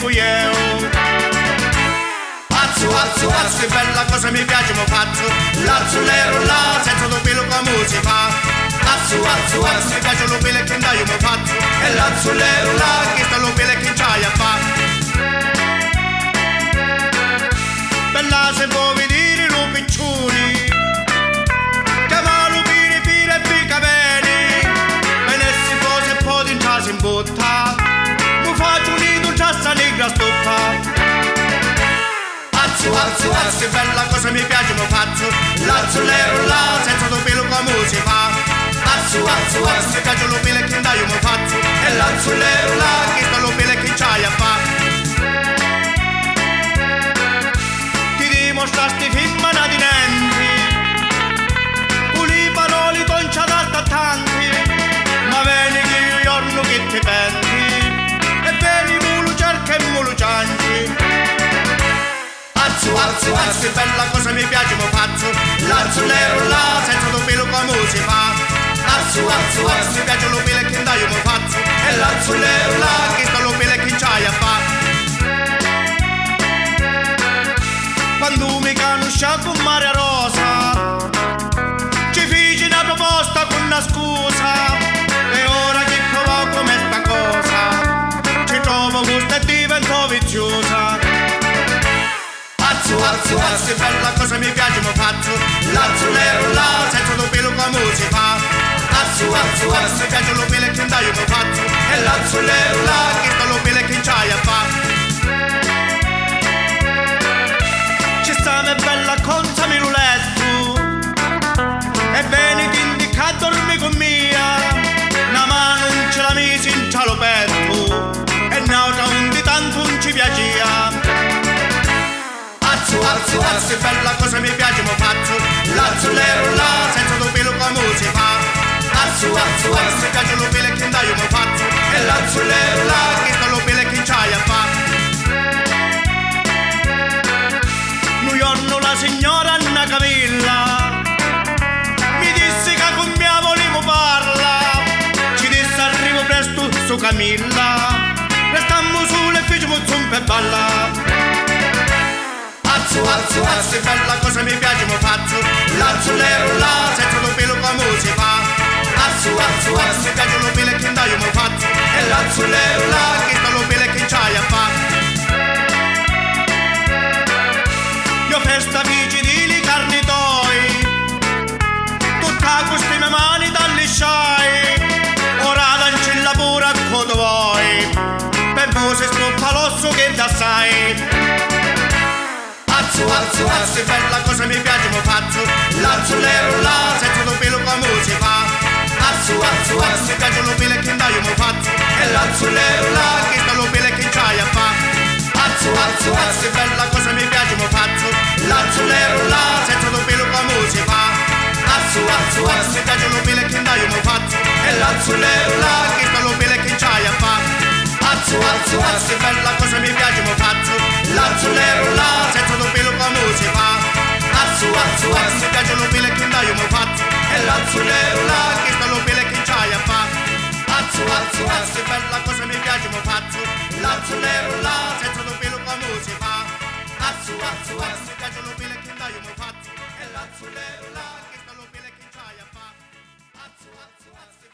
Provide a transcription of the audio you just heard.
dico io. Azzu, azzu, che bella cosa mi piace, mo faccio l'azzulero là, senza lo pelo come si fa. Azzu, azzu, azzu, mi piace lo pelo che io mo faccio, e l'azzulero là, che sta lo pelo che c'hai a fa. Bella se vuoi vedere lo piccioni, chiamalo pire pire e pica bene, e ne si può se può d'intrarsi in botta, mi faccio un nido già sta negra stoppa. Azzu, azzu, che bella cosa mi piace, mo faccio l'azzulero là, senza lo pelo come si fa. Azzu, azzu, azzu, mi piace lo pelo che io mo faccio, e l'azzulero là, che sta lo pelo che c'hai a fa. Ti dimostrasti firma di denti, con le parole conciate a tanti, ma vieni che io giorno che ti penti, e vieni mulu cerca e mulu cianci. Azzu, azzu, azzu, che bella cosa mi piace, mo faccio l'azzulero là, senza lo pelo come si fa. Azzu, azzu, azzu, mi piace lo pelo che io mo faccio, e l'azzulero là, che sta lo pelo che c'hai a fa. Quando mi conosci con Maria Rosa, ci feci una proposta con una scusa, e ora che provo come sta cosa, ci trovo gusto e divento viziosa. Azzu, azzu, azzu, che bella cosa mi piace, mo faccio l'azzulero là, senza lo pelo come si fa. Azzu, azzu, azzu, mi piace lo pelo che io mo faccio, e l'azzulero là, che sta lo pelo che c'hai a fa. Ci sta me bella contami lo letto, e vieni ti indica a dormire con mia, una mano non ce la misi in cialo petto, e un'altra un di tanto non ci piaceva. Azzu, azzu, azzu, che bella cosa mi piace, mo faccio l'azzulero là, senza lo pelo come si fa. Azzu, azzu, azzu, mi piace lo pelo che io mo faccio, e l'azzulero là, che sta lo pelo che c'hai a fa. Un giorno la signora Anna Camilla mi disse che con mia volemo parla, ci disse arrivo presto su Camilla, restammo sulle feci mo zumpa e balla. Azzu, azzu, azzu, che bella cosa mi piace, mo faccio l'azzulero là, senza lo pelo come si fa. Azzu, azzu, azzu, mi piace lo pelo che io mo faccio, e l'azzulero là, che sta lo pelo che c'hai a fa. Io festa vici di carni toi, tutta queste mie mani dalle sciai, ora dancella pure a codo vuoi, per voi se stoppa l'osso che da sai. Azzu, azzu, azzu, che bella cosa mi piace, mo faccio l'azzulero là, senza lo pelo come si fa. Azzu, azzu, azzu, mi piace lo pelo che io mo faccio, e l'azzulero là, che sta lo pelo che c'hai a fa. Azzu, azzu, azzu, che bella cosa mi piace, mo faccio l'azzulero là, senza lo pelo come si fa. Azzu, azzu, azzu, mi piace lo pelo che io mo faccio, e l'azzulero là, che sta lo pelo che c'hai a fa. Azzu, azzu, azzu, che bella cosa mi piace, mo faccio l'azzulero là, senza lo pelo come si fa. Azzu, azzu, azzu, mi piace lo pelo che io mo faccio, e l'azzulero là, che sta lo pelo che c'hai a fa. Azzu, azzu, azzu, che bella cosa mi piace, mo faccio l'azzulero là, senza lo pelo come si fa. Azzu, azzu, azzu, mi piace lo pelo che io mo faccio, e l'azzulero là, che sta lo pelo che c'hai a fa. Azzu, azzu, azzu.